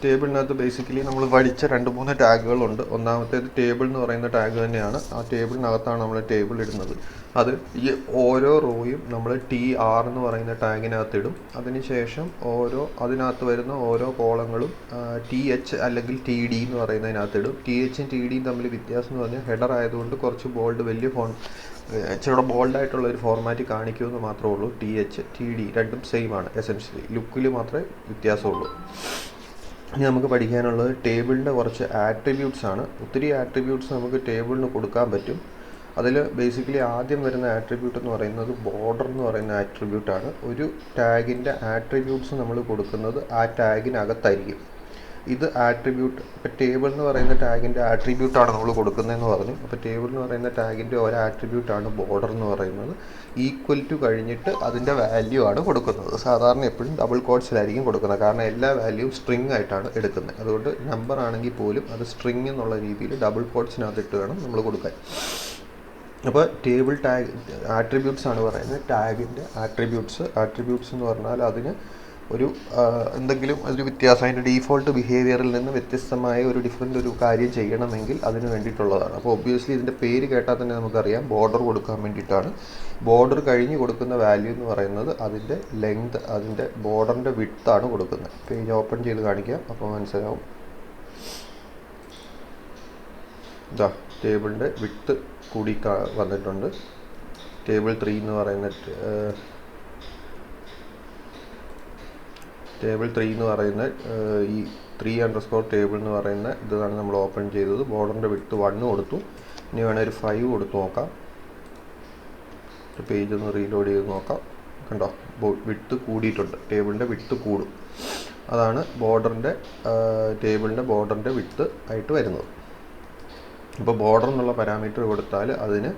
ടേബിളിനകത്ത് basically നമ്മൾ പഠിച്ച 2-3 ടാഗുകളുണ്ട്. ഒന്നാമത്തേത് ടേബിൾ എന്ന് പറയുന്ന ടാഗ് തന്നെയാണ്. ആ ടേബിളിനകത്താണ് നമ്മൾ ടേബിൾ ഇടുന്നത്. അത് ഈ ഓരോ റോയും നമ്മൾ TR എന്ന് പറയുന്ന ടാഗിനകത്ത് ഇടും. അതിനുശേഷം അതിനകത്ത് വരുന്ന ഓരോ കോളങ്ങളും TH അല്ലെങ്കിൽ TD എന്ന് പറയുന്നതിനകത്ത് ഇടും. THും TDയും തമ്മിൽ വ്യത്യാസം എന്ന് പറഞ്ഞാൽ ഹെഡർ ആയതുകൊണ്ട് കുറച്ച് ബോൾഡ് വലിയ ഇച്ചിരി ബോൾഡായിട്ടുള്ള ഒരു ഫോർമാറ്റ് കാണിക്കുമെന്ന് മാത്രമേ ഉള്ളൂ. TH TD രണ്ടും സെയിം ആണ്. എസെൻഷ്യലി ലുക്കിൽ മാത്രമേ വ്യത്യാസമുള്ളൂ. ഇനി നമുക്ക് പഠിക്കാനുള്ളത് ടേബിളിൻ്റെ കുറച്ച് ആട്രിബ്യൂട്ട്സ് ആണ്. ഒത്തിരി ആട്രിബ്യൂട്ട്സ് നമുക്ക് ടേബിളിന് കൊടുക്കാൻ പറ്റും. അതിൽ ബേസിക്കലി ആദ്യം വരുന്ന ആട്രിബ്യൂട്ട് എന്ന് പറയുന്നത് ബോർഡർ എന്ന് പറയുന്ന ആട്രിബ്യൂട്ടാണ്. ഒരു ടാഗിൻ്റെ ആട്രിബ്യൂട്ട്സ് നമ്മൾ കൊടുക്കുന്നത് ആ ടാഗിനകത്തായിരിക്കും. ഇത് ആട്രിബ്യൂട്ട് ഇപ്പോൾ ടേബിൾ എന്ന് പറയുന്ന ടാഗിൻ്റെ ആട്രിബ്യൂട്ടാണ് നമ്മൾ കൊടുക്കുന്നതെന്ന് പറഞ്ഞു. അപ്പോൾ ടേബിൾ എന്ന് പറയുന്ന ടാഗിൻ്റെ ഒരു ആട്രിബ്യൂട്ടാണ് ബോർഡർ എന്ന് പറയുന്നത്. ഈക്വൽ ടു കഴിഞ്ഞിട്ട് അതിൻ്റെ വാല്യൂ ആണ് കൊടുക്കുന്നത്. സാധാരണ എപ്പോഴും ഡബിൾ കോട്ട്സിലായിരിക്കും കൊടുക്കുന്നത്, കാരണം എല്ലാ വാല്യൂവും സ്ട്രിങ് ആയിട്ടാണ് എടുക്കുന്നത്. അതുകൊണ്ട് നമ്പർ ആണെങ്കിൽ പോലും അത് സ്ട്രിങ് എന്നുള്ള രീതിയിൽ ഡബിൾ കോട്ട്സിനകത്തിട്ട് വേണം നമ്മൾ കൊടുക്കാൻ. അപ്പോൾ ടേബിൾ ടാഗ് ആട്രിബ്യൂട്ട്സ് ആണ് പറയുന്നത്. ടാഗിൻ്റെ ആട്രിബ്യൂട്ട്സ് എന്ന് പറഞ്ഞാൽ അതിന് എന്തെങ്കിലും ഒരു വ്യത്യാസം, അതിൻ്റെ ഡീഫോൾട്ട് ബിഹേവിയറിൽ നിന്ന് വ്യത്യസ്തമായ ഒരു കാര്യം ചെയ്യണമെങ്കിൽ അതിന് വേണ്ടിയിട്ടുള്ളതാണ്. അപ്പോൾ ഒബ്വിയസ്ലി ഇതിൻ്റെ പേര് കേട്ടാൽ തന്നെ നമുക്കറിയാം ബോർഡർ കൊടുക്കാൻ വേണ്ടിയിട്ടാണ്. ബോർഡർ കഴിഞ്ഞ് കൊടുക്കുന്ന വാല്യൂ എന്ന് പറയുന്നത് അതിൻ്റെ ലെങ്ത്, അതിൻ്റെ ബോർഡറിൻ്റെ വിഡ്ത്താണ് കൊടുക്കുന്നത്. പേജ് ഓപ്പൺ ചെയ്ത് കാണിക്കാം, അപ്പോൾ മനസ്സിലാവും. ഇതാ ടേബിളിൻ്റെ വിഡ്ത്ത് കൂടി വന്നിട്ടുണ്ട്. ടേബിൾ 3 എന്ന് പറയുന്ന ഈ 3_ ടേബിൾ എന്ന് പറയുന്ന ഇതാണ് നമ്മൾ ഓപ്പൺ ചെയ്തത്. ബോർഡറിൻ്റെ വിഡ്ത്ത് 1 കൊടുത്തു. ഇനി വേണേൽ ഒരു 5 കൊടുത്ത് നോക്കാം. പേജ് ഒന്ന് റീലോഡ് ചെയ്ത് നോക്കാം. കണ്ടോ, വിഡ്ത്ത് കൂടിയിട്ടുണ്ട്. ടേബിളിൻ്റെ വിഡ്ത്ത് കൂടും. അതാണ് ടേബിളിൻ്റെ ബോർഡറിൻ്റെ വിഡ്ത്ത് ആയിട്ട് വരുന്നത്. ഇപ്പോൾ ബോർഡർ എന്നുള്ള പാരാമീറ്റർ കൊടുത്താൽ അതിന്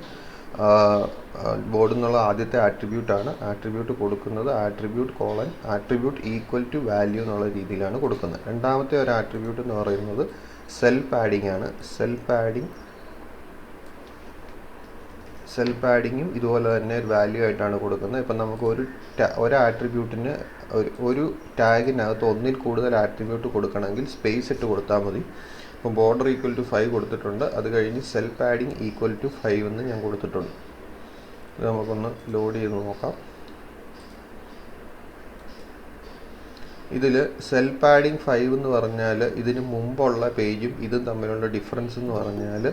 ബോർഡ് എന്നുള്ള ആദ്യത്തെ ആട്രിബ്യൂട്ടാണ്. ആട്രിബ്യൂട്ട് കൊടുക്കുന്നത് ആട്രിബ്യൂട്ട് ഈക്വൽ ടു വാല്യൂ എന്നുള്ള രീതിയിലാണ് കൊടുക്കുന്നത്. രണ്ടാമത്തെ ഒരു ആട്രിബ്യൂട്ട് എന്ന് പറയുന്നത് സെൽ പാഡിംഗ് ആണ്. സെൽ പാഡിങ്ങും ഇതുപോലെ തന്നെ ഒരു വാല്യൂ ആയിട്ടാണ് കൊടുക്കുന്നത്. ഇപ്പം നമുക്ക് ഒരു ആട്രിബ്യൂട്ടിന് ഒരു ടാഗിനകത്ത് ഒന്നിൽ കൂടുതൽ ആട്രിബ്യൂട്ട് കൊടുക്കണമെങ്കിൽ സ്പേസ് ഇട്ട് കൊടുത്താൽ മതി. അപ്പം ബോർഡർ ഈക്വൽ ടു 5 കൊടുത്തിട്ടുണ്ട്. അത് കഴിഞ്ഞ് സെൽ പാഡിങ് ഈക്വൽ ടു 5 എന്ന് ഞാൻ കൊടുത്തിട്ടുണ്ട്. ഇത് നമുക്കൊന്ന് ലോഡ് ചെയ്ത് നോക്കാം. ഇതിൽ സെൽ പാഡിങ് 5 എന്ന് പറഞ്ഞാൽ ഇതിന് മുമ്പുള്ള പേജും ഇതും തമ്മിലുള്ള ഡിഫറൻസ് എന്ന് പറഞ്ഞാൽ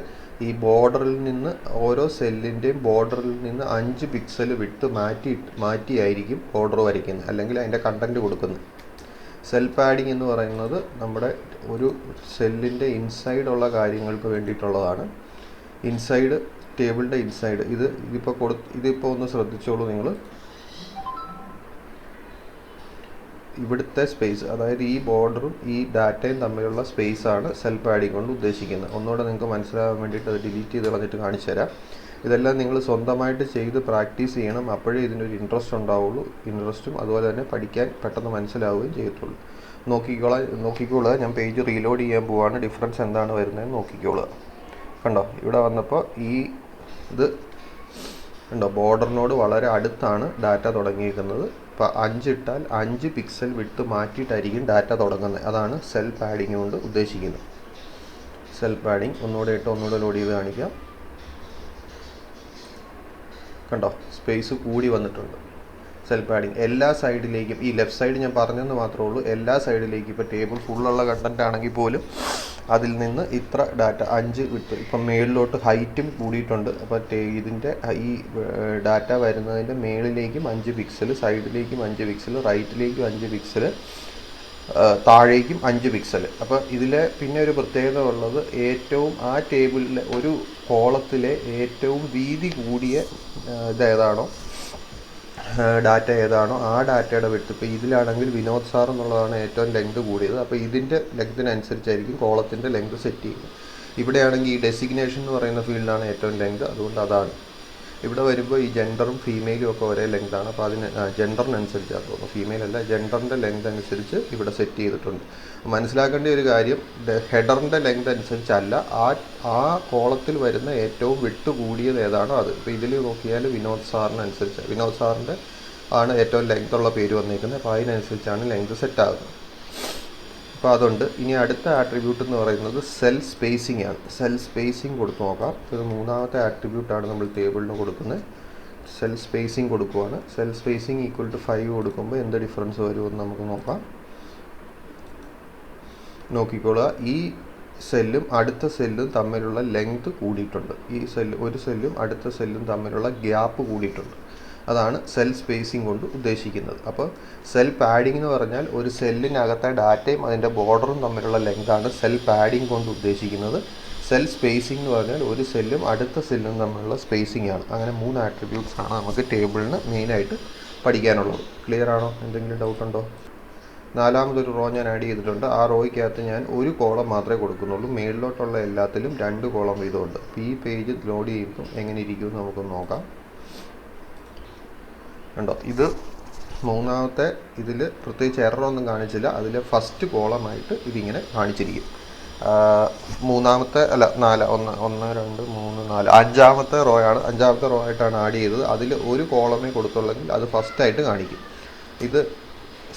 ഈ ബോർഡറിൽ നിന്ന് ഓരോ സെല്ലിൻ്റെയും ബോർഡറിൽ നിന്ന് 5 പിക്സൽ വിട്ട് മാറ്റിയായിരിക്കും ബോർഡർ വരയ്ക്കുന്നത്, അല്ലെങ്കിൽ അതിൻ്റെ കണ്ടൻറ്റ് കൊടുക്കുന്നത്. സെൽ പാഡിങ് എന്ന് പറയുന്നത് നമ്മുടെ ഒരു സെല്ലിൻ്റെ ഇൻസൈഡുള്ള കാര്യങ്ങൾക്ക് വേണ്ടിയിട്ടുള്ളതാണ്. ടേബിളിൻ്റെ ഇൻസൈഡ് ഇതിപ്പോൾ ഒന്ന് ശ്രദ്ധിച്ചോളൂ നിങ്ങൾ. ഇവിടുത്തെ സ്പേസ്, അതായത് ഈ ബോർഡറും ഈ ഡാറ്റയും തമ്മിലുള്ള സ്പേസാണ് സെൽ പാഡിങ് കൊണ്ട് ഉദ്ദേശിക്കുന്നത്. ഒന്നുകൂടെ നിങ്ങൾക്ക് മനസ്സിലാകാൻ വേണ്ടിയിട്ട് അത് ഡിലീറ്റ് ചെയ്ത് കളഞ്ഞിട്ട് കാണിച്ചു തരാം. ഇതെല്ലാം നിങ്ങൾ സ്വന്തമായിട്ട് ചെയ്ത് പ്രാക്ടീസ് ചെയ്യണം. അപ്പോഴേ ഇതിനൊരു ഇൻട്രസ്റ്റ് ഉണ്ടാവുള്ളൂ. ഇൻട്രസ്റ്റും അതുപോലെ തന്നെ പഠിക്കാൻ പെട്ടെന്ന് മനസ്സിലാവുകയും ചെയ്യത്തുള്ളൂ. നോക്കിക്കോളുക. ഞാൻ പേജ് റീലോഡ് ചെയ്യാൻ പോവാണ്. ഡിഫറൻസ് എന്താണ് വരുന്നതെന്ന് നോക്കിക്കോളുക. കണ്ടോ, ഇവിടെ വന്നപ്പോൾ ഇത് കണ്ടോ, ബോർഡറിനോട് വളരെ അടുത്താണ് ഡാറ്റ തുടങ്ങിയിരിക്കുന്നത്. ഇപ്പോൾ 5 ഇട്ടാൽ 5 പിക്സൽ വിട്ട് മാറ്റിയിട്ടായിരിക്കും ഡാറ്റ തുടങ്ങുന്നത്. അതാണ് സെൽ പാഡിങ് കൊണ്ട് ഉദ്ദേശിക്കുന്നത്. സെൽ പാഡിങ് ഒന്നുകൂടെ ലോഡ് ചെയ്ത് കാണിക്കാം. കണ്ടോ, സ്പേസ് കൂടി വന്നിട്ടുണ്ട്. സെൽ പാഡിങ് എല്ലാ സൈഡിലേക്കും, ഈ ലെഫ്റ്റ് സൈഡ് ഞാൻ പറഞ്ഞെന്ന് മാത്രമേ ഉള്ളൂ, എല്ലാ സൈഡിലേക്കും. ഇപ്പോൾ ടേബിൾ ഫുള്ളുള്ള കണ്ടൻറ്റ് ആണെങ്കിൽ പോലും അതിൽ നിന്ന് ഇത്ര ഡാറ്റ 5 വിട്ട് ഇപ്പം മേളിലോട്ട് ഹൈറ്റും കൂടിയിട്ടുണ്ട്. അപ്പോൾ ഇതിൻ്റെ ഈ ഡാറ്റ വരുന്നതിൻ്റെ മേളിലേക്കും 5 പിക്സൽ, സൈഡിലേക്കും 5 പിക്സൽ, റൈറ്റിലേക്കും 5 പിക്സൽ, താഴേക്കും 5 പിക്സൽ. അപ്പോൾ ഇതിലെ പിന്നെ ഒരു പ്രത്യേകത ഉള്ളത്, ഏറ്റവും ആ ടേബിളിലെ ഒരു കോളത്തിലെ ഏറ്റവും വീതി കൂടിയ ഇതേതാണോ ഡാറ്റ ഏതാണോ ആ ഡാറ്റയുടെ വിട്ട്. ഇപ്പോൾ ഇതിലാണെങ്കിൽ വിനോദ് സാർ എന്നുള്ളതാണ് ഏറ്റവും ലെങ്ത് കൂടിയത്. അപ്പോൾ ഇതിൻ്റെ ലെങ്തിനനുസരിച്ചായിരിക്കും കോളത്തിൻ്റെ ലെങ്ത് സെറ്റ് ചെയ്യുന്നത്. ഇവിടെയാണെങ്കിൽ ഈ ഡെസിഗ്നേഷൻ എന്ന് പറയുന്ന ഫീൽഡാണ് ഏറ്റവും ലെങ്ത്, അതുകൊണ്ട് അതാണ്. ഇവിടെ വരുമ്പോൾ ഈ ജെൻഡറും ഫീമെയിലും ഒക്കെ ഒരേ ലെങ്താണ്. അപ്പോൾ അതിന് ജെൻഡറിനനുസരിച്ചാണ് തോന്നുന്നു, ഫീമെയിൽ അല്ല, ജെൻഡറിൻ്റെ ലെങ്ത് അനുസരിച്ച് ഇവിടെ സെറ്റ് ചെയ്തിട്ടുണ്ട്. മനസ്സിലാക്കേണ്ട ഒരു കാര്യം, ഹെഡറിൻ്റെ ലെങ്ത് അനുസരിച്ചല്ല, ആ കോളത്തിൽ വരുന്ന ഏറ്റവും വിട്ട് കൂടിയത് ഏതാണോ അത്. ഇപ്പോൾ ഇതിൽ നോക്കിയാൽ വിനോദ് സാറിൻ്റെ ആണ് ഏറ്റവും ലെങ്ത് ഉള്ള പേര് വന്നിരിക്കുന്നത്. അപ്പോൾ അതിനനുസരിച്ചാണ് ലെങ്ത് സെറ്റ് ആകുന്നത്. അപ്പോൾ അതുണ്ട്. ഇനി അടുത്ത ആട്രിബ്യൂട്ട് എന്ന് പറയുന്നത് സെൽ സ്പേസിംഗ് ആണ്. സെൽ സ്പേസിംഗ് കൊടുത്തു നോക്കാം. ഇത് മൂന്നാമത്തെ ആട്രിബ്യൂട്ടാണ് നമ്മൾ ടേബിളിന് കൊടുക്കുന്നത്. സെൽ സ്പേസിംഗ് കൊടുക്കുവാണ്. സെൽ സ്പേസിംഗ് ഈക്വൽ ടു 5 കൊടുക്കുമ്പോൾ എന്ത് ഡിഫറൻസ് വരുമെന്ന് നമുക്ക് നോക്കാം. നോക്കിക്കോളുക, ഈ സെല്ലും അടുത്ത സെല്ലും തമ്മിലുള്ള ലെങ്ത് കൂടിയിട്ടുണ്ട്. ഈ ഒരു സെല്ലും അടുത്ത സെല്ലും തമ്മിലുള്ള ഗ്യാപ്പ് കൂടിയിട്ടുണ്ട്. അതാണ് സെൽ സ്പേസിംഗ് കൊണ്ട് ഉദ്ദേശിക്കുന്നത്. അപ്പോൾ സെൽ പാഡിംഗ് എന്ന് പറഞ്ഞാൽ ഒരു സെല്ലിനകത്തെ ഡാറ്റയും അതിൻ്റെ ബോർഡറും തമ്മിലുള്ള ലെങ്താണ് സെൽ പാഡിംഗ് കൊണ്ട് ഉദ്ദേശിക്കുന്നത്. സെൽ സ്പേസിംഗ് എന്ന് പറഞ്ഞാൽ ഒരു സെല്ലും അടുത്ത സെല്ലും തമ്മിലുള്ള സ്പേസിംഗ് ആണ്. അങ്ങനെ 3 ആട്രിബ്യൂട്ട്സ് ആണ് നമുക്ക് ടേബിളിന് മെയിനായിട്ട് പഠിക്കാനുള്ളത്. ക്ലിയർ ആണോ? എന്തെങ്കിലും ഡൗട്ട് ഉണ്ടോ? നാലാമതൊരു റോ ഞാൻ ആഡ് ചെയ്തിട്ടുണ്ട്. ആ റോയ്ക്കകത്ത് ഞാൻ ഒരു കോളം മാത്രമേ കൊടുക്കുന്നുള്ളൂ. മേളിലോട്ടുള്ള എല്ലാത്തിലും 2 കോളം വീതമുണ്ട്. ഈ പേജ് ലോഡ് ചെയ്യുമ്പോൾ എങ്ങനെ ഇരിക്കുമെന്ന് നമുക്കൊന്ന് നോക്കാം. കണ്ടോ, ഇത് മൂന്നാമത്തെ ഇതിൽ പ്രത്യേകിച്ച് എററൊന്നും കാണിച്ചില്ല. അതിൽ ഫസ്റ്റ് കോളമായിട്ട് ഇതിങ്ങനെ കാണിച്ചിരിക്കും. മൂന്നാമത്തെ അല്ല 4 1 2 3 4 അഞ്ചാമത്തെ റോ ആയിട്ടാണ് ആഡ് ചെയ്തത്. അതിൽ ഒരു കോളമേ കൊടുത്തുള്ളെങ്കിൽ അത് ഫസ്റ്റായിട്ട് കാണിക്കും. ഇത്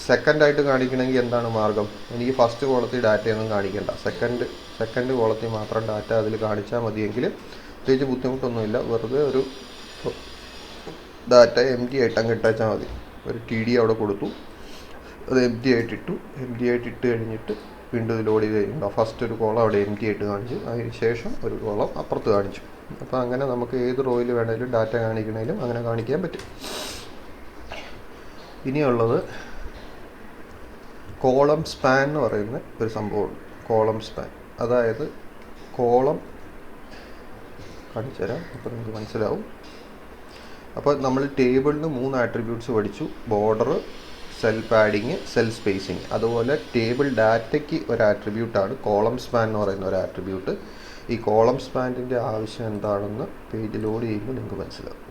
സെക്കൻഡായിട്ട് കാണിക്കണമെങ്കിൽ എന്താണ് മാർഗം? എനിക്ക് ഫസ്റ്റ് കോളത്തിൽ ഡാറ്റയൊന്നും കാണിക്കേണ്ട, സെക്കൻഡ് കോളത്തിൽ മാത്രം ഡാറ്റ അതിൽ കാണിച്ചാൽ മതിയെങ്കിൽ പ്രത്യേകിച്ച് ബുദ്ധിമുട്ടൊന്നുമില്ല. വെറുതെ ഒരു ഡാറ്റ എം ടി ആയിട്ട് അങ്ങ് ഇട്ടാച്ചാൽ മതി. ഒരു ടി ഡി അവിടെ കൊടുത്തു, അത് എം ടി ആയിട്ട് ഇട്ട് കഴിഞ്ഞിട്ട് വീണ്ടും ഇത് ലോഡ് ചെയ്ത് കഴിയുമ്പോൾ ഫസ്റ്റ് ഒരു കോളം അവിടെ എം ടി ആയിട്ട് കാണിച്ചു, അതിന് ശേഷം ഒരു കോളം അപ്പുറത്ത് കാണിച്ചു. അപ്പോൾ അങ്ങനെ നമുക്ക് ഏത് റോയിൽ വേണമെങ്കിലും ഡാറ്റ കാണിക്കണമെങ്കിലും അങ്ങനെ കാണിക്കാൻ പറ്റും. ഇനിയുള്ളത് കോളം സ്പാൻ എന്ന് പറയുന്ന ഒരു സംഭവമുണ്ട്. കോളം സ്പാൻ, അതായത് കോളം കാണിച്ചു തരാം, അപ്പോൾ നിങ്ങൾക്ക് മനസ്സിലാവും. അപ്പോൾ നമ്മൾ ടേബിളിന് 3 ആട്രിബ്യൂട്ട്സ് പഠിച്ചു: border, cell padding, cell spacing. അതുപോലെ ടേബിൾ ഡാറ്റയ്ക്ക് ഒരു ആട്രിബ്യൂട്ടാണ് കോളം സ്പാൻ എന്ന് പറയുന്ന ഒരു ആട്രിബ്യൂട്ട്. ഈ കോളം സ്പാനിൻ്റെ ആവശ്യം എന്താണെന്ന് പേജ് ലോഡ് ചെയ്യുമ്പോൾ നിങ്ങൾക്ക് മനസ്സിലാവും.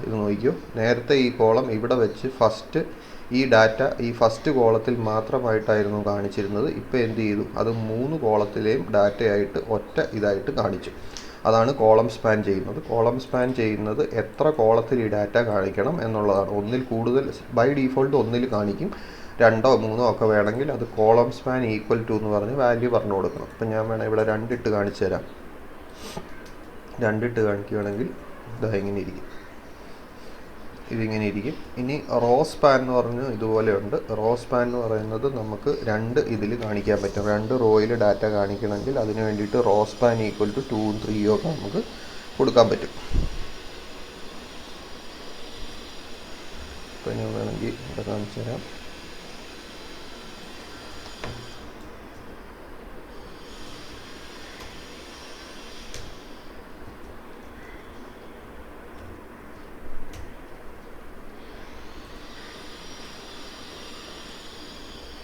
ഇത് നോക്കിക്കോ, നേരത്തെ ഈ കോളം ഇവിടെ വെച്ച് ഫസ്റ്റ് ഈ ഡാറ്റ ഈ ഫസ്റ്റ് കോളത്തിൽ മാത്രമായിട്ടായിരുന്നു കാണിച്ചിരുന്നത്. ഇപ്പോൾ എന്ത് ചെയ്തു? അത് 3 കോളത്തിലെയും ഡാറ്റയായിട്ട് ഒറ്റ ഇതായിട്ട് കാണിച്ചു. അതാണ് കോളം സ്പാൻ ചെയ്യുന്നത്. കോളം സ്പാൻ ചെയ്യുന്നത് എത്ര കോളത്തിൽ ഈ ഡാറ്റ കാണിക്കണം എന്നുള്ളതാണ്. ഒന്നിൽ കൂടുതൽ ബൈ ഡീഫോൾട്ട് ഒന്നിൽ കാണിക്കും. 2 or 3 ഒക്കെ വേണമെങ്കിൽ അത് കോളം സ്പാൻ ഈക്വൽ ടു എന്ന് പറഞ്ഞ് വാല്യൂ പറഞ്ഞു കൊടുക്കണം. അപ്പം ഞാൻ വേണം ഇവിടെ 2 ഇട്ട് കാണിച്ചു തരാം. 2 ഇട്ട് കാണിക്കുകയാണെങ്കിൽ ഇതാ ഇങ്ങനെ ഇരിക്കും, ഇതിങ്ങനെ ഇരിക്കും. ഇനി റോ സ്പാൻ എന്ന് പറഞ്ഞ് ഇതുപോലെയുണ്ട്. റോ സ്പാൻ എന്ന് പറയുന്നത് നമുക്ക് 2 ഇതിൽ കാണിക്കാൻ പറ്റും. 2 റോയിൽ ഡാറ്റ കാണിക്കണമെങ്കിൽ അതിന് വേണ്ടിയിട്ട് റോ സ്പാൻ ഈക്വൽ ടു 2 3 ഒക്കെ നമുക്ക് കൊടുക്കാൻ പറ്റും. അപ്പോൾ ഞാൻ വേണമെങ്കിൽ ഇവിടെ കാണിച്ചു തരാം.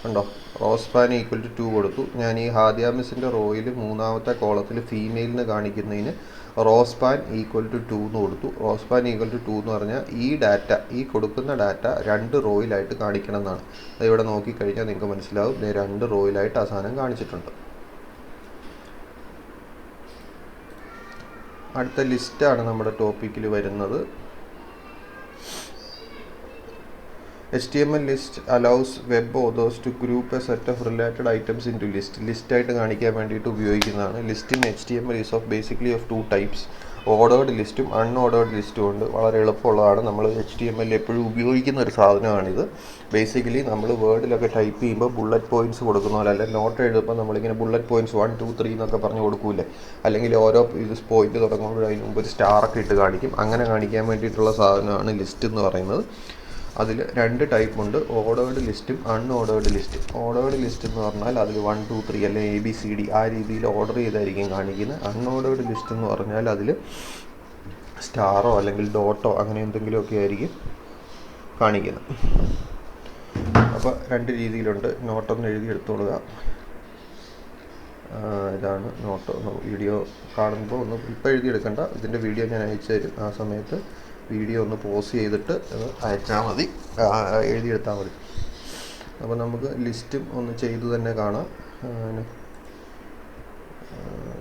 കണ്ടോ, റോ സ്പാൻ ഈക്വൽ ടു 2 കൊടുത്തു. ഞാൻ ഈ ഹാദിയ മിസ്സിൻ്റെ റോയിൽ 3ാമത്തെ കോളത്തിൽ ഫീമെയിലിന് കാണിക്കുന്നതിന് റോ സ്പാൻ ഈക്വൽ ടു 2 എന്ന് കൊടുത്തു. റോ സ്പാൻ ഈക്വൽ ടു 2 എന്ന് പറഞ്ഞാൽ ഈ കൊടുക്കുന്ന ഡാറ്റ 2 റോയിലായിട്ട് കാണിക്കണം എന്നാണ്. അതിവിടെ നോക്കിക്കഴിഞ്ഞാൽ നിങ്ങൾക്ക് മനസ്സിലാവും, 2 റോയിലായിട്ട് ആ സാധനം കാണിച്ചിട്ടുണ്ട്. അടുത്ത ലിസ്റ്റാണ് നമ്മുടെ ടോപ്പിക്കിൽ വരുന്നത്. HTML list allows web authors to group a set of related items into list. ലിസ്റ്റായിട്ട് കാണിക്കാൻ വേണ്ടിയിട്ട് ഉപയോഗിക്കുന്നതാണ്. List in HTML is basically of 2 types. Ordered ലിസ്റ്റും അൺഓർഡേർഡ് ലിസ്റ്റും ഉണ്ട്. വളരെ എളുപ്പമുള്ളതാണ്. നമ്മൾ HTML എപ്പോഴും ഉപയോഗിക്കുന്ന ഒരു സാധനമാണിത്. ബേസിക്കലി നമ്മൾ വേർഡിലൊക്കെ ടൈപ്പ് ചെയ്യുമ്പോൾ ബുള്ളറ്റ് പോയിൻറ്റ്സ് കൊടുക്കുന്ന പോലെ, അല്ലെങ്കിൽ നോട്ട് എഴുതുമ്പോൾ നമ്മളിങ്ങനെ ബുള്ളറ്റ് പോയിൻറ്റ്സ് 1 2 3 എന്നൊക്കെ പറഞ്ഞ് കൊടുക്കൂലേ, അല്ലെങ്കിൽ ഓരോ പോയിന്റ് തുടങ്ങുമ്പോൾ അതിന് മുമ്പ് ഒരു സ്റ്റാറൊക്കെ ഇട്ട് കാണിക്കും. അങ്ങനെ കാണിക്കാൻ വേണ്ടിയിട്ടുള്ള സാധനമാണ് ലിസ്റ്റ് എന്ന് പറയുന്നത്. അതിൽ 2 ടൈപ്പ് ഉണ്ട്: ഓർഡേർഡ് ലിസ്റ്റും അൺഓർഡേർഡ് ലിസ്റ്റ്. ഓർഡേർഡ് ലിസ്റ്റ് എന്ന് പറഞ്ഞാൽ അതിൽ 1 2 3 അല്ലെങ്കിൽ ABCD ആ രീതിയിൽ ഓർഡർ ചെയ്തായിരിക്കും കാണിക്കുന്നത്. അൺഓർഡേർഡ് ലിസ്റ്റ് എന്ന് പറഞ്ഞാൽ അതിൽ സ്റ്റാറോ അല്ലെങ്കിൽ ഡോട്ടോ അങ്ങനെ എന്തെങ്കിലുമൊക്കെ ആയിരിക്കും കാണിക്കുന്നത്. അപ്പോൾ 2 രീതിയിലുണ്ട്. നോട്ടൊന്ന് എഴുതി എടുത്തോളുക. ഇതാണ് നോട്ട്. വീഡിയോ കാണുമ്പോൾ ഒന്ന് ഇപ്പോൾ എഴുതിയെടുക്കണ്ട, ഇതിൻ്റെ വീഡിയോ ഞാൻ അയച്ചു തരും. ആ സമയത്ത് വീഡിയോ ഒന്ന് പോസ് ചെയ്തിട്ട് അയച്ചാൽ മതി, എഴുതിയെടുത്താൽ മതി. അപ്പോൾ നമുക്ക് ലിസ്റ്റും ഒന്ന് ചെയ്തു തന്നെ കാണാം.